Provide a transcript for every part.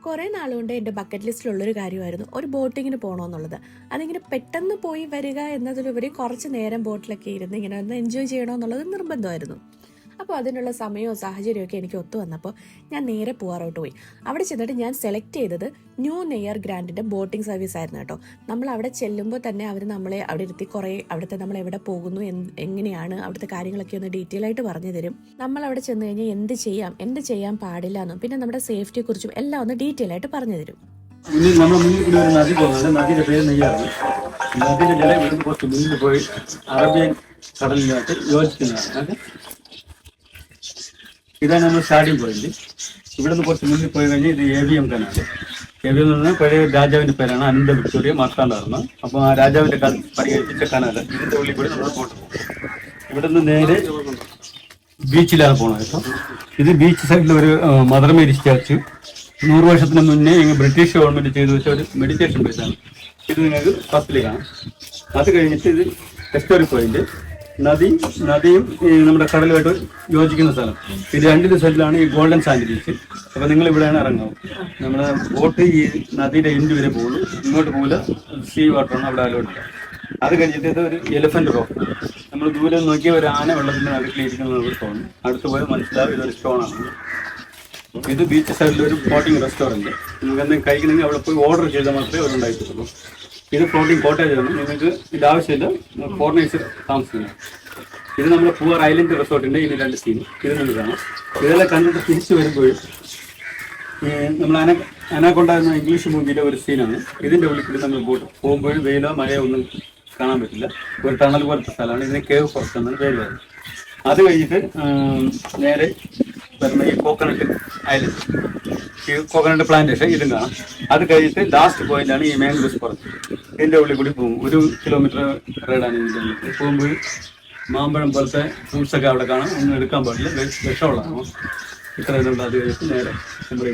കുറേ നാളുകൊണ്ട് എൻ്റെ ബക്കറ്റ് ലിസ്റ്റിലുള്ളൊരു കാര്യമായിരുന്നു ഒരു ബോട്ടിങ്ങിന് പോകണമെന്നുള്ളത്. അതിങ്ങനെ പെട്ടെന്ന് പോയി വരിക എന്നതിലുപരി കുറച്ച് നേരം ബോട്ടിലൊക്കെ ഇരുന്ന് ഇങ്ങനെ ഒന്ന് എൻജോയ് ചെയ്യണമെന്നുള്ളത് നിർബന്ധമായിരുന്നു. അപ്പോൾ അതിനുള്ള സമയവും സാഹചര്യമൊക്കെ എനിക്ക് ഒത്തു വന്നപ്പോൾ ഞാൻ നേരെ പൂവാറോട്ട് പോയി. അവിടെ ചെന്നിട്ട് ഞാൻ സെലക്ട് ചെയ്തത് ന്യൂ നെയർ ഗ്രാൻഡിൻ്റെ ബോട്ടിംഗ് സർവീസ് ആയിരുന്നു കേട്ടോ. നമ്മൾ അവിടെ ചെല്ലുമ്പോൾ തന്നെ അവർ നമ്മളെ അവിടെ ഇരുത്തി കുറേ അവിടുത്തെ നമ്മൾ എവിടെ പോകുന്നു, എങ്ങനെയാണ് അവിടുത്തെ കാര്യങ്ങളൊക്കെ ഒന്ന് ഡീറ്റെയിൽ ആയിട്ട് പറഞ്ഞു തരും. നമ്മൾ അവിടെ ചെന്ന് കഴിഞ്ഞാൽ എന്ത് ചെയ്യാൻ പാടില്ല എന്നും പിന്നെ നമ്മുടെ സേഫ്റ്റിയെ കുറിച്ചും എല്ലാം ഒന്ന് ഡീറ്റെയിൽ ആയിട്ട് പറഞ്ഞു തരും. നമ്മുടെ മുന്നിൽ കൂടി ഒരു നദി പോകുന്നുണ്ട്. നദിയുടെ പേര് നെയ്യാണ്. നദിയുടെ ജലം ഇവിടുന്ന് കുറച്ച് മുന്നിൽ പോയി അറേബ്യൻ കടലിലായിട്ട് യോജിക്കുന്നതാണ്. ഇതാണ് നമ്മൾ സ്റ്റാർട്ടിംഗ് പോയിന്റ്. ഇവിടുന്ന് കുറച്ച് മുന്നിൽ പോയി കഴിഞ്ഞാൽ ഇത് AVM കനാല്. AVM എന്ന് പറഞ്ഞാൽ പഴയ രാജാവിന്റെ പേരാണ് അനന്ത വിക്ടോറിയ മാർത്താണ്ഡവർമ്മ. അപ്പോൾ ആ രാജാവിന്റെ പരിഹരിച്ച കനാല് ഇതിന്റെ ഉള്ളിൽ കൂടി നമ്മൾ പോട്ട് പോകും. ഇവിടുന്ന് നേരെ ബീച്ചിലാണ് പോകുന്നത് കേട്ടോ. ഇത് ബീച്ച് സൈഡിൽ ഒരു മദർ മേരി സ്റ്റാച്ചു 100 വർഷത്തിന് മുന്നേ ബ്രിട്ടീഷ് ഗവൺമെന്റ് ചെയ്തു വെച്ച ഒരു മെഡിറ്റേഷൻ പ്ലേസ് ആണ്. ഇത് നിങ്ങൾക്ക് ഫസ്റ്റിൽ കാണാം. അത് കഴിഞ്ഞിട്ട് ഇത് ഹിസ്റ്റോറിക് പോയിന്റ്. നദിയും നമ്മുടെ കടലുമായിട്ട് യോജിക്കുന്ന സ്ഥലം. ഇത് രണ്ടിന്റെ സൈഡിലാണ് ഈ ഗോൾഡൻ സാൻഡ് ബീച്ച്. അപ്പൊ നിങ്ങൾ ഇവിടെയാണ് ഇറങ്ങാവും. നമ്മുടെ ബോട്ട് ഈ നദിയുടെ എൻഡ് വരെ പോകുള്ളൂ, ഇങ്ങോട്ട് പോകില്ല. സീ വാട്ടറാണ് അവിടെ അലോട്ട്. അത് കഴിഞ്ഞിട്ട് ഇത് ഒരു എലിഫന്റ് റോക്ക്. നമ്മൾ ദൂരെ നോക്കിയ ഒരു ആന വെള്ളത്തിന്റെ നടുക്കിലിരിക്കുന്നത് നമുക്ക് തോന്നും. അടുത്ത് പോയാൽ മനസ്സിലാവും ഇതൊരു സ്റ്റോണാണ്. ഇത് ബീച്ച് സൈഡിൽ ഒരു ഫ്ലോട്ടിംഗ് റെസ്റ്റോറൻറ്റ്. നിങ്ങൾക്ക് എന്തെങ്കിലും കഴിക്കണമെങ്കിൽ അവിടെ പോയി ഓർഡർ ചെയ്താൽ മാത്രമേ അവർ ഉണ്ടായിട്ടുള്ളൂ. ഇത് ഫ്ലോട്ടിംഗ് കോട്ടേജ് ആണ്. നിങ്ങൾക്ക് ഇത് ആവശ്യമില്ല, ഫോറിനേഴ്സ് താമസിക്കുന്നത്. ഇത് നമ്മുടെ പൂവാർ ഐലൻഡ് റിസോർട്ടിൻ്റെ ഇനി 2 സീൻ ഇത് നിങ്ങൾ കാണാം. ഇതെല്ലാം കണ്ടിട്ട് തിരിച്ചു വരുമ്പോഴും നമ്മൾ അനാക്കൊണ്ട എന്ന ഇംഗ്ലീഷ് മൂവിയിലെ ഒരു സീനാണ്. ഇതിൻ്റെ ഉള്ളിൽ കൂടി നമ്മൾ പോകുമ്പോഴും വെയിലോ മഴയോ ഒന്നും കാണാൻ പറ്റില്ല. ഒരു ടണൽ പോലത്തെ സ്ഥലമാണ്. ഇതിന് കേവ് ഫോറസ്റ്റ് എന്നാണ് പേര് വരുന്നത്. അത് കഴിഞ്ഞിട്ട് നേരെ വരുന്ന ഈ കോക്കനട്ട് ഐലൻഡ്, ഈ കോക്കനട്ട് പ്ലാന്റേഷൻ ഇതും കാണാം. അത് കഴിഞ്ഞിട്ട് ലാസ്റ്റ് പോയിന്റാണ് ഈ മാംഗ്രോവ്സ് ഫോറസ്റ്റ്. ഇതിൻ്റെ ഉള്ളിൽ കൂടി പോകും. 1 കിലോമീറ്റർ റൈഡാണ് ഇതിൻ്റെ ഉള്ളിൽ കൂടി പോകുമ്പോൾ മാമ്പഴം പോലത്തെ ഫ്രൂട്ട്സൊക്കെ അവിടെ കാണാം. ഒന്നും എടുക്കാൻ പാടില്ല, വിഷമുള്ളതാണ്. ഇത്ര ഇതുണ്ട്. അത് കഴിഞ്ഞിട്ട് നേരെ നമ്മുടെ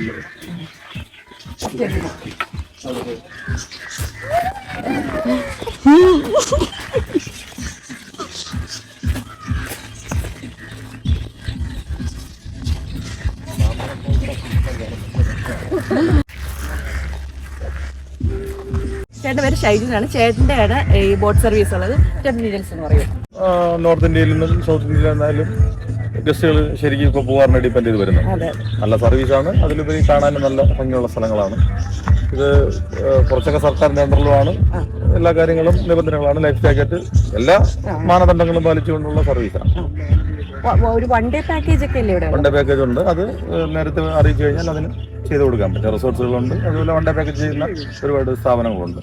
ചേട്ടൻ്റെ പേര് ഷൈജുനാണ്. ചേട്ടൻ്റെയാണ് ഈ ബോട്ട് സർവീസ് ഉള്ളത്. ചേട്ടൻ ഡീറ്റെയിൽസ് എന്ന് പറയും. നോർത്ത് ഇന്ത്യയിൽ നിന്നും സൗത്ത് ഇന്ത്യയിൽ നിന്നാലും ഗസ്റ്റുകൾ ശരിക്കും ഇപ്പോൾ പൂവാറിനെ ഡിപ്പെൻഡ് ചെയ്ത് വരുന്നത്. നല്ല സർവീസാണ്. അതിലുപരി കാണാനും നല്ല ഭംഗിയുള്ള സ്ഥലങ്ങളാണ്. ഇത് കുറച്ചൊക്കെ സർക്കാരിന്റെ അണ്ടറിലുമാണ്. എല്ലാ കാര്യങ്ങളും നിബന്ധനകളാണ്. ലൈഫ് ജാക്കറ്റ് എല്ലാ മാനദണ്ഡങ്ങളും പാലിച്ചുകൊണ്ടുള്ള സർവീസാണ്. ഒരു വൺ ഡേ പാക്കേജ് ഒക്കെ അല്ലേ ഇവിടെ? 1 ഡേ പാക്കേജ് ഉണ്ട്. അത് നേരത്തെ അറിയിച്ചു കഴിഞ്ഞാൽ അതിന് ചെയ്ത് കൊടുക്കാൻ പറ്റും. റിസോർട്സുകളുണ്ട്. അതുപോലെ 1 ഡേ പാക്കേജ് ചെയ്യുന്ന ഒരുപാട് സ്ഥാപനങ്ങളുണ്ട്.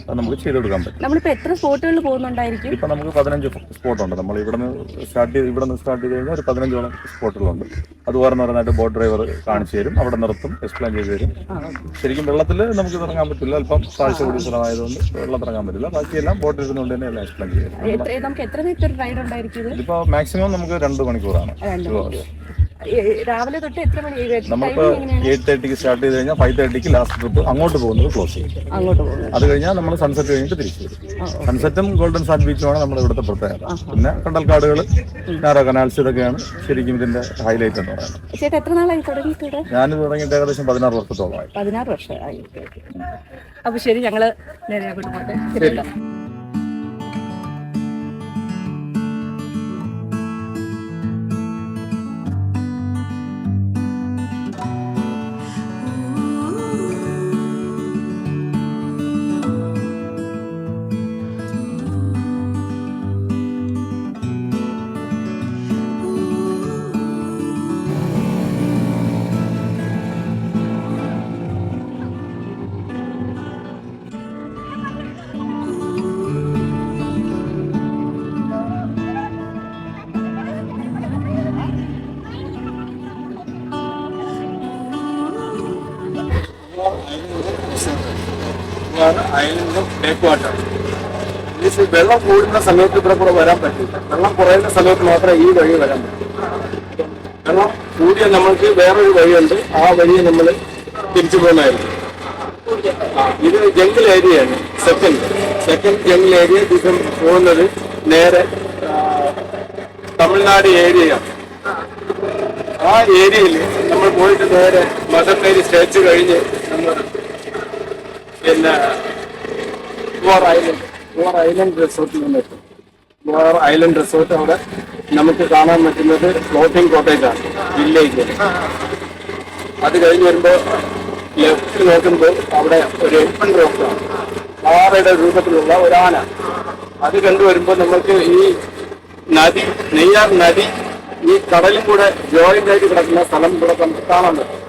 അത് നമുക്ക് ചെയ്ത് കൊടുക്കാൻ പറ്റും. നമ്മളിപ്പോൾ എത്ര സ്പോട്ടുകളിൽ പോകുന്നുണ്ടായിരിക്കും? ഇപ്പം നമുക്ക് 15 സ്പോട്ടുണ്ട്. നമ്മൾ ഇവിടുന്ന് സ്റ്റാർട്ട് ചെയ്ത് കഴിഞ്ഞാൽ ഒരു 15ഓളം സ്പോട്ടുകളുണ്ട്. അത് ഓരോന്നോരോന്നായിട്ട് ബോട്ട് ഡ്രൈവർ കാണിച്ചു തരും. അവിടെ നിർത്തും, എക്സ്പ്ലെയിൻ ചെയ്ത് തരും. ശരിക്കും വെള്ളത്തിൽ നമുക്ക് ഇറങ്ങാൻ പറ്റില്ല. അല്പം താഴ്ച കൂടിയ സ്ഥലമായതുകൊണ്ട് വെള്ളത്തിൽ ഇറങ്ങാൻ പറ്റില്ല. ബാക്കിയെല്ലാം ബോട്ട് ഇരുന്നുകൊണ്ട് തന്നെ എല്ലാം എക്സ്പ്ലെയിൻ ചെയ്യും. നമുക്ക് എത്ര മീറ്റർ റൈഡ് ഉണ്ടായിരിക്കും? ഇതിപ്പോൾ മാക്സിമം നമുക്ക് 2 മണിക്കൂറാണ്. രാവിലെ തൊട്ട് എത്ര മണി? നമുക്ക് 8:30 സ്റ്റാർട്ട് ചെയ്ത് കഴിഞ്ഞാൽ 5:30 ലാസ്റ്റ് ട്രിപ്പ് അങ്ങോട്ട് പോകുന്നത് ക്ലോസ് ചെയ്യും. അത് കഴിഞ്ഞാൽ നമ്മൾ സൺസെറ്റ് കഴിഞ്ഞിട്ട് തിരിച്ചു വരും. സൺസെറ്റും ഗോൾഡൻ സാൻഡ് ബീച്ചുമാണ് നമ്മുടെ ഇവിടുത്തെ പ്രത്യേകത. പിന്നെ കണ്ടൽക്കാടുകൾ, നാരോ കനാൽസ്, ഇതൊക്കെയാണ് ശരിക്കും ഇതിന്റെ ഹൈലൈറ്റ് എന്ന് പറയുന്നത്. ചേട്ടാ എത്ര നാളായി തുടങ്ങിയിട്ട്? ഞാൻ തുടങ്ങിയിട്ട് ഏകദേശം 16 വർഷത്തോളമായി. 16 വർഷമായി. അപ്പൊ ശരി, ഞങ്ങള് നേരെ പോട്ടെ. Island back water. വെള്ളം കൂടുന്ന സമയത്ത് ഇവിടെ കൂടെ വരാൻ പറ്റില്ല. വെള്ളം കുറയുന്ന സമയത്ത് മാത്രമേ ഈ വഴി വരാൻ പറ്റൂ. വെള്ളം കൂടിയ നമ്മൾക്ക് വേറൊരു വഴിയുണ്ട്. ആ വഴിയെ നമ്മൾ തിരിച്ചു പോകുന്നതായിരിക്കും. ഇത് ജംഗിൾ ഏരിയയാണ്. Second jungle area. ഇത് പോകുന്നത് നേരെ തമിഴ്നാട് ഏരിയയാണ്. ആ ഏരിയയിൽ നമ്മൾ നമ്മൾ പോയിട്ട് നേരെ മദർ മേരി സ്റ്റേച്ച് കഴിഞ്ഞ് നമ്മൾ പിന്നെ ഗോവർ ഐലൻഡ് റിസോർട്ടിൽ നിന്നെത്തും. ഗോവർ ഐലൻഡ് റിസോർട്ട് അവിടെ നമുക്ക് കാണാൻ പറ്റുന്നത് ഫ്ലോട്ടിംഗ് കോട്ടേജാണ്, വില്ലേജ്. അത് കഴിഞ്ഞ് വരുമ്പോൾ ലെഫ്റ്റ് നോക്കുമ്പോൾ അവിടെ ഒരു എൽഫൻ റോക്കാണ്, പാറയുടെ രൂപത്തിലുള്ള ഒരാന. അത് കണ്ടുവരുമ്പോൾ നമുക്ക് ഈ നദി, നെയ്യാർ നദി ഈ കടലും കൂടെ ജോയിന്റ് ആയിട്ട് കിടക്കുന്ന സ്ഥലം കൂടെ നമുക്ക് കാണാൻ പറ്റും.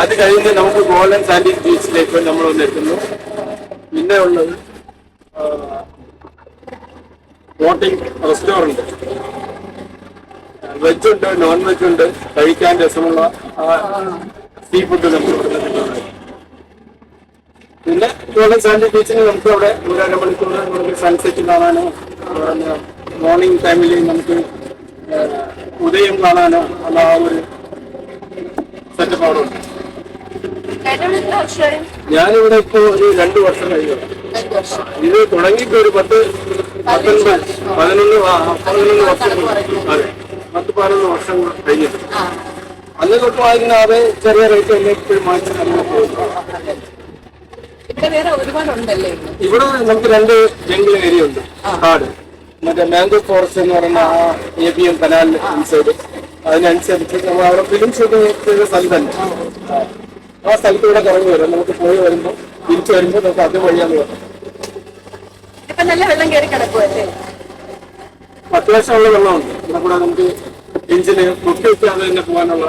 അത് കഴിഞ്ഞ് നമുക്ക് ഗോൾഡൻ സാൻഡി ബീച്ചിലേക്ക് നമ്മൾ വന്നെത്തുന്നു. പിന്നെ ഉള്ളത് ബോട്ടിംഗ് റെസ്റ്റോറൻറ്റ്, വെജുണ്ട് നോൺ വെജുണ്ട്, കഴിക്കാൻ രസമുള്ള സീ ഫുഡ് നമുക്ക് കൊടുക്കുന്നുണ്ട്. പിന്നെ ഗോൾഡൻ സാൻഡി ബീച്ചിൽ നമുക്ക് അവിടെ ഒരു അരമണിക്കൂർ നമുക്ക് സൺസെറ്റ് കാണാനോ മോർണിംഗ് ടൈമിൽ നമുക്ക് ഉദയം കാണാനോ ഉള്ള ആ ഒരു സെറ്റപ്പ് അവിടെ ഉണ്ട്. ഞാനിവിടെ ഇപ്പോ ഒരു 2 വർഷം കഴിഞ്ഞു. ഇത് തുടങ്ങിയിട്ട് ഒരു 11 വർഷം, അതെ 10-11 വർഷം കഴിഞ്ഞിട്ട്. അന്ന് തൊട്ട് വാങ്ങിക്കുന്ന അതേ ചെറിയ റേറ്റ് എല്ലാം ഇപ്പോഴും വാങ്ങിച്ച് നമ്മൾ പോകുന്നു. ഇവിടെ നമുക്ക് 2 ജംഗിൾ ഏരിയ ഉണ്ട്. കാട്, മറ്റേ മാംഗോ ഫോറസ്റ്റ് എന്ന് പറയുന്ന ആ ABM കനാൽ ഇൻസൈഡ്, അതിനനുസരിച്ച് നമ്മൾ അവിടെ ഫിലിം ഷൂട്ടിംഗ് ചെയ്ത സ്ഥലം തന്നെ. ആ സ്ഥലത്തൂടെ കറങ്ങി വരും. നമുക്ക് പോയി വരുമ്പോൾ തിരിച്ചു വരുമ്പോൾ നമുക്ക് അത് വഴിയാന്ന് പറഞ്ഞു. അത്യാവശ്യമുള്ള വെള്ളമുണ്ട് ഇവിടെ കൂടെ. നമുക്ക് എഞ്ചിന് മുക്കി വെക്കാതെ തന്നെ പോകാനുള്ള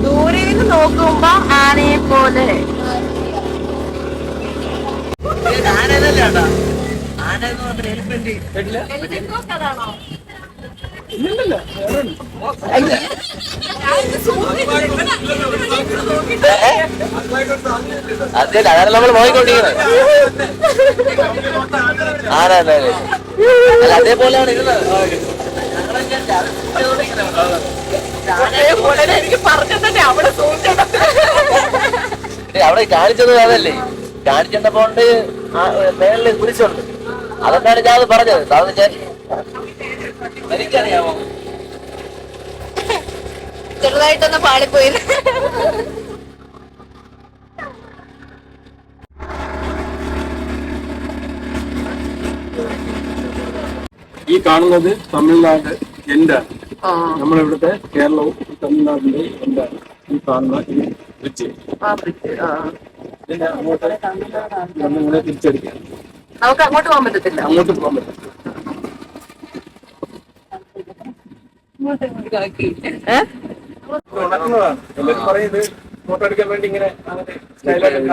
ദൂരേന്ന് നോക്കുമ്പോ ആനയെ പോലെ. അതെ, അതാണ് നമ്മൾ പോയിക്കൊണ്ടിരിക്കുന്നത്. ആനല്ലേ അതേപോലെയാണ് ഇരുന്നത്. അവിടെ കാണിച്ചത് അതല്ലേ, കാണിച്ചപ്പോണ്ട് മേളിൽ കുരിശുണ്ട്. അതെന്നാണ് ഞാൻ പറഞ്ഞത്. എനിക്കറിയാമോ, ചെറുതായിട്ടൊന്ന് പാളിപ്പോയി. ഈ കാണുന്നത് തമിഴ്നാട് എന്താണ്. നമ്മളിവിടുത്തെ കേരളവും തമിഴ്നാടിന്റെ എന്താണ് ഈ കാണുന്ന ഈ ബ്രിഡ്ജ്. ഇതിന്റെ അങ്ങോട്ട് നമ്മളിങ്ങനെ തിരിച്ചടിക്കാം. നമുക്ക് അങ്ങോട്ട് പോകാൻ പറ്റത്തില്ല. അങ്ങോട്ട് പോകാൻ പറ്റും. നടക്കുന്നതാണ്. എല്ലാവരും പറയുന്നത് ഫോട്ടോ എടുക്കാൻ വേണ്ടി ഇങ്ങനെ സ്റ്റൈലായിട്ട്.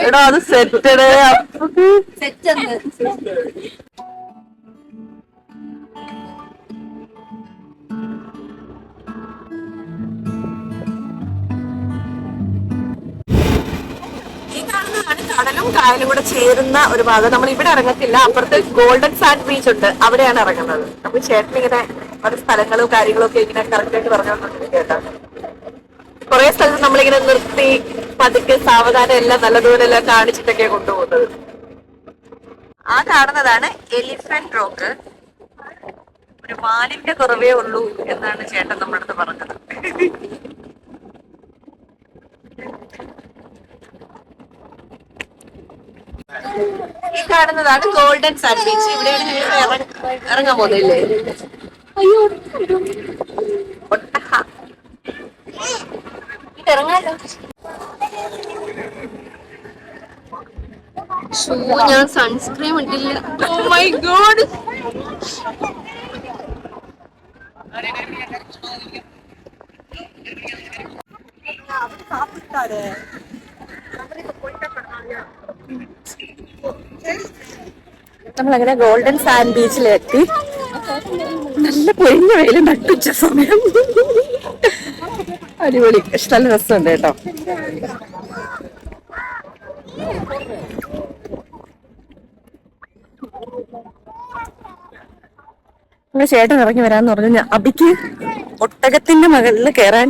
എടാ അത് സെറ്റ്. കടലും കായലും കൂടെ ചേരുന്ന ഒരു ഭാഗം. നമ്മൾ ഇവിടെ ഇറങ്ങത്തില്ല, അപ്പുറത്ത് ഗോൾഡൻ സാൻഡ് ബീച്ച് ഉണ്ട്, അവിടെയാണ് ഇറങ്ങുന്നത്. അപ്പൊ ചേട്ടൻ ഇങ്ങനെ പല സ്ഥലങ്ങളും കാര്യങ്ങളും ഒക്കെ ഇങ്ങനെ കറക്റ്റ് ആയിട്ട് പറഞ്ഞുകൊണ്ടിരിക്കും കേട്ടോ. കുറെ സ്ഥലത്ത് നമ്മളിങ്ങനെ നിർത്തി പതുക്കെ സാവധാനം എല്ലാം നല്ലതുപോലെ എല്ലാം കാണിച്ചിട്ടൊക്കെ കൊണ്ടുപോകുന്നത്. ആ കാണുന്നതാണ് എലിഫന്റ് റോക്ക്. ഒരു മാലിന്റെ കുറവേ ഉള്ളൂ എന്നാണ് ചേട്ടൻ നമ്മുടെ അടുത്ത് പറഞ്ഞത്. ഈ കാണുന്നതാണ് ഗോൾഡൻ സാൻഡ് ബീച്ച്. ഇവിടെയാണ് ഇറങ്ങാൻ പോകുന്നില്ലേ? അയ്യോ ഇറങ്ങാലോ. ഞാൻ സൺസ്ക്രീം ഇട്ടില്ല. Oh my god. ഞങ്ങളങ്ങനെ ഗോൾഡൻ സാൻഡ് ബീച്ചിലെത്തി. നല്ല പൊരിഞ്ഞ വെയിലും നട്ടുച്ച സമയം. അടിപൊളി, നല്ല രസമുണ്ട് കേട്ടോ. ചേട്ടൻ ഇറങ്ങി വരാന്ന് പറഞ്ഞു. അബിക്ക് ഒട്ടകത്തിന്റെ മുകളിൽ കയറാൻ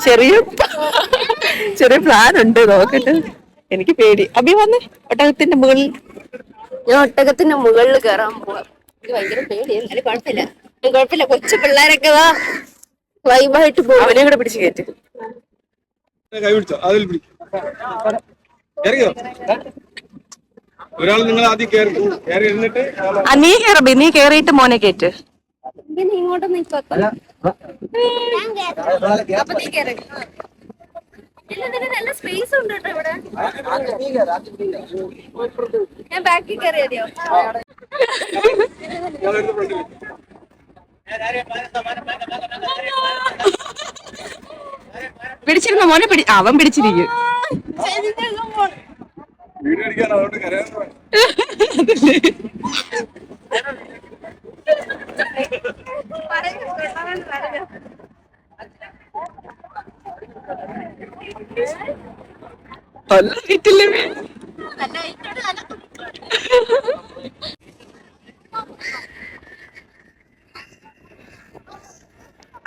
ചെറിയ പ്ലാൻ ഉണ്ട്, നോക്കട്ടെ. എനിക്ക് പേടി. അബി വന്നേ, ഒട്ടകത്തിന്റെ മുകളിൽ. ഞാൻ ഒട്ടകത്തിന്റെ മുകളിൽ കയറാൻ പോവാ. എനിക്ക് ഭയങ്കര പേടിയാണ്. എന്നാലും കുഴപ്പമില്ല. കൊച്ചു പിള്ളേരൊക്കെ വൈബായിട്ട് പോകും. അവനെ കൂടെ പിടിച്ച് കയറ്റി. കൈ പിടിച്ചോ, അതിൽ പിടിക്കും. ഇറങ്ങിയോ? ഒരാൾ നിങ്ങൾ ആദ്യം കയറി ഇരുന്നിട്ട് നീ കയറബി, നീ കയറിയിട്ട് മോനെ കയറ്റ്. ഇങ്ങനെ ഇങ്ങോട്ടൊന്നും ഇപ്പൊ അപ്പൊ നീ കയറി. നല്ല സ്പേസ് ഉണ്ട് കേട്ടോ ഇവിടെ. ഞാൻ ബാക്കിൽ കയറിയോ? പിടിച്ചിരുന്ന മോനെ അവൻ പിടിച്ചിരിക്കും. വീഡിയോ അടിക്കാൻ അതുകൊണ്ട് കരയാൻ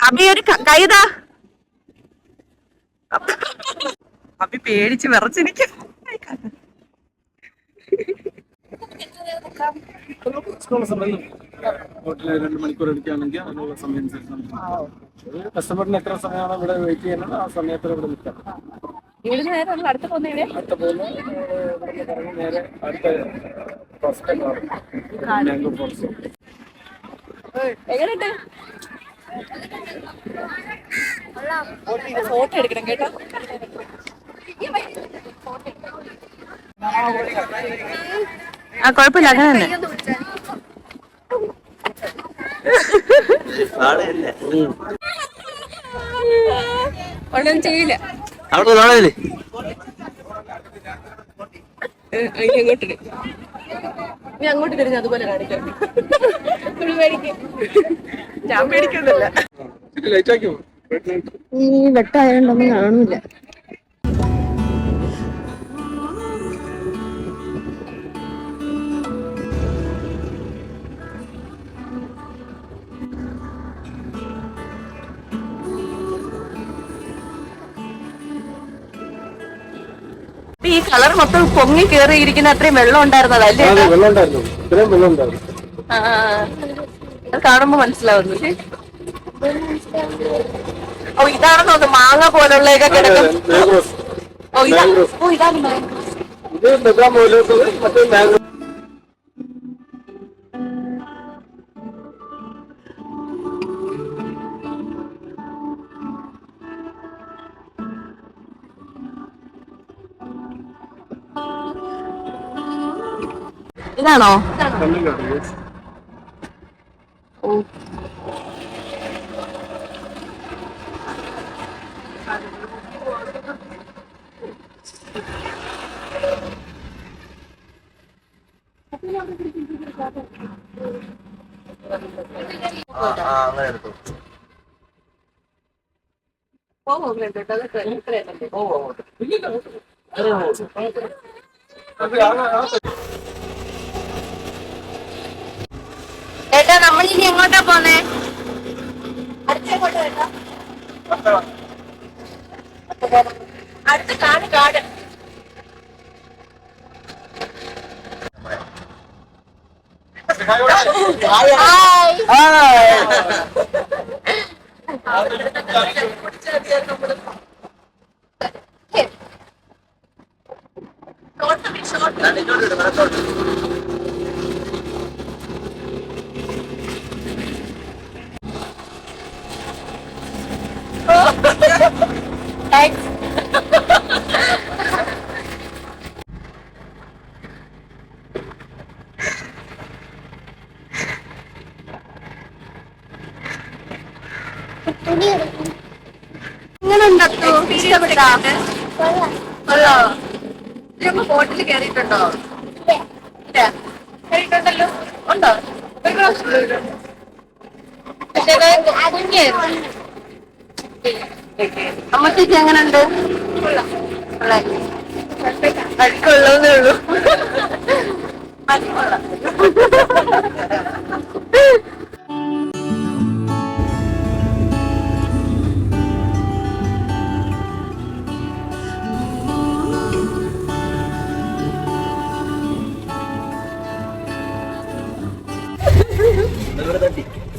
അബി ഒരു കൈതാ. അബി പേടിച്ച് വിറച്ചിരിക്കും. ഹോട്ടലിൽ 2 മണിക്കൂർ എടുക്കുകയാണെങ്കിൽ അതിനുള്ള സമയം അനുസരിച്ച് കസ്റ്റമറിന് എത്ര സമയമാണ് ഇവിടെ വെയിറ്റ് ചെയ്യുന്നത് ആ സമയത്ത് ഇവിടെ നിൽക്കാം. അടുത്ത പോകുന്ന നേരെ അടുത്ത മാംഗോ ഫോറസ്റ്റ്. എങ്ങനെയുണ്ട്? ഫോട്ടോ എടുക്കണം കേട്ടോ. കുഴപ്പമില്ല, അങ്ങനെ തന്നെ. ഒന്നും ചെയ്യില്ല. അവിടെ നാളെ നീ അങ്ങോട്ട് തിരിഞ്ഞ് അതുപോലെ കാണിക്കാം. ഞാൻ പേടിക്കുന്നില്ല. ഈ വെട്ടായോണ്ടൊന്നും കാണൂല. ഈ കളർ മൊത്തം പൊങ്ങി കേറിയിരിക്കുന്ന അത്രയും വെള്ളം ഉണ്ടായിരുന്നതല്ലേ? വെള്ളം ഉണ്ടായിരുന്നു, ഇത്രയും വെള്ളം ഉണ്ടായിരുന്നു. കാണുമ്പോ മനസ്സിലാവുന്നു. ഓ ഇതാണെന്ന് തോന്നുന്നു മാങ്ങ പോലുള്ളതൊക്കെ കിടക്കും. ഇത് ബദാം പോലത്തത് മറ്റേ മാംഗോ. ഇതാണോ? അങ്ങനെ എടുത്തു. ഏട്ടാ നമ്മളിനി എങ്ങോട്ടാ പോന്നേ? അടുത്ത കാട് കാട്. ഹോട്ടലിൽ കയറിയിട്ടുണ്ടോ? കയറിയിട്ടുണ്ടല്ലോ. അമ്മത്തേക്ക് എങ്ങനെയുണ്ട്? അഴുക്കുള്ളതേ ഉള്ളൂ.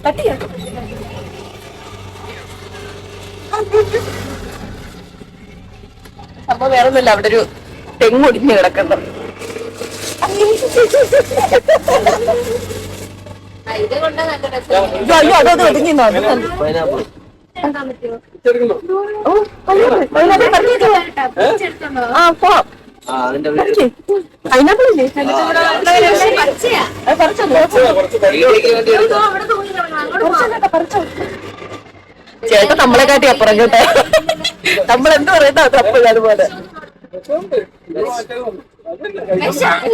തട്ടിയോ? സംഭവം വേറെ ഒന്നുമില്ല, അവിടെ ഒരു തെങ്ങൊടിഞ്ഞ് കിടക്കുന്നു. അയ്യോ അതത് ഒടിഞ്ഞോ? പൈനാപ്പിൾ ആ പോവാം. അതിന്റെ പൈനാപ്പിൾ ഇല്ലേ? ചേട്ടൻ നമ്മളെ കാട്ടി അപ്പുറം കേട്ടെ. നമ്മളെന്ത് പറയുന്ന തപ്പില്ല. അതുപോലെ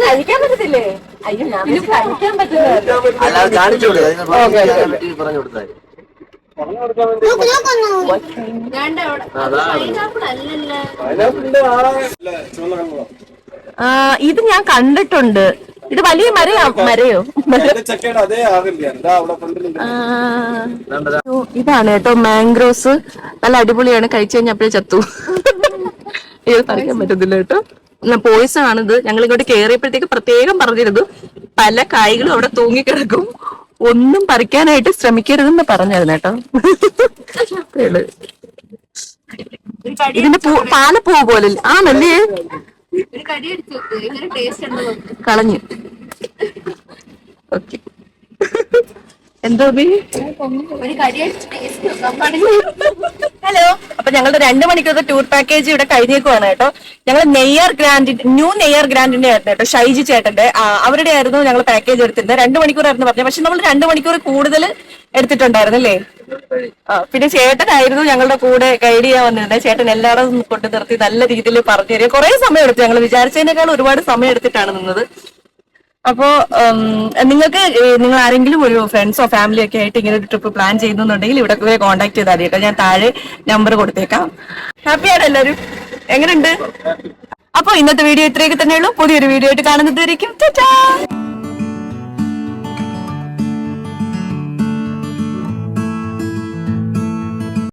കഴിക്കാൻ പറ്റത്തില്ലേ? അയ്യോ ഞാൻ കഴിക്കാൻ പറ്റില്ല. അല്ലാതെ കാണിച്ചോളൂ, പറഞ്ഞു കൊടുത്താൽ ഇത് ഞാൻ കണ്ടിട്ടുണ്ട്. ഇത് വലിയ മരയോ? ഇതാണ് കേട്ടോ മാംഗ്രോസ്. നല്ല അടിപൊളിയാണ്. കഴിച്ചു കഴിഞ്ഞപ്പോഴേ ചത്തു. ഇത് പറിക്കാൻ പറ്റത്തില്ല കേട്ടോ. പോയിസൺ ആണിത്. ഞങ്ങൾ ഇങ്ങോട്ട് കേറിയപ്പോഴത്തേക്ക് പ്രത്യേകം പറഞ്ഞിരുന്നു പല കായ്കളും അവിടെ തൂങ്ങിക്കിടക്കും, ഒന്നും പറിക്കാനായിട്ട് ശ്രമിക്കരുതെന്ന് പറഞ്ഞായിരുന്നു കേട്ടോ. ഇതിന്റെ പാലപ്പൂ പോലെ ആണല്ലേ? കളഞ്ഞു. ഓക്കെ. എന്തോ ഹലോ. അപ്പൊ ഞങ്ങളുടെ 2 മണിക്കൂർ ടൂർ പാക്കേജ് ഇവിടെ കഴിഞ്ഞേക്കുവാണ് കേട്ടോ. ഞങ്ങൾ ന്യൂ നെയ്യർ ഗ്രാൻഡിന്റെ ആയിരുന്നു കേട്ടോ, ഷൈജി ചേട്ടന്റെ. അവരുടെ ആയിരുന്നു ഞങ്ങൾ പാക്കേജ് എടുത്തിരുന്നത്. 2 മണിക്കൂറായിരുന്നു പറഞ്ഞത്. പക്ഷെ നമ്മൾ 2 മണിക്കൂർ കൂടുതൽ എടുത്തിട്ടുണ്ടായിരുന്നല്ലേ? പിന്നെ ചേട്ടനായിരുന്നു ഞങ്ങളുടെ കൂടെ ഗൈഡ് ചെയ്യാൻ വന്നിരുന്നത്. ചേട്ടൻ എല്ലായിടവും കൊണ്ട് നിർത്തി നല്ല രീതിയിൽ പറഞ്ഞു തരിക. കുറെ സമയം എടുത്തു. ഞങ്ങൾ വിചാരിച്ചതിനേക്കാൾ ഒരുപാട് സമയം എടുത്തിട്ടാണ് നിന്നത്. അപ്പോ നിങ്ങൾ ആരെങ്കിലും ഒരു ഫ്രണ്ട്സോ ഫാമിലിയോ ഒക്കെ ആയിട്ട് ഇങ്ങനെ ഒരു ട്രിപ്പ് പ്ലാൻ ചെയ്യുന്നുണ്ടെങ്കിൽ ഇവിടെ കോൺടാക്ട് ചെയ്താൽ മതി കേട്ടോ. ഞാൻ താഴെ നമ്പർ കൊടുത്തേക്കാം. ഹാപ്പിയാണ് എല്ലാവരും? എങ്ങനെയുണ്ട്? അപ്പൊ ഇന്നത്തെ വീഡിയോ ഇത്രയൊക്കെ തന്നെയുള്ളൂ. പുതിയൊരു വീഡിയോ ആയിട്ട് കാണുന്നത് വരയ്ക്കും.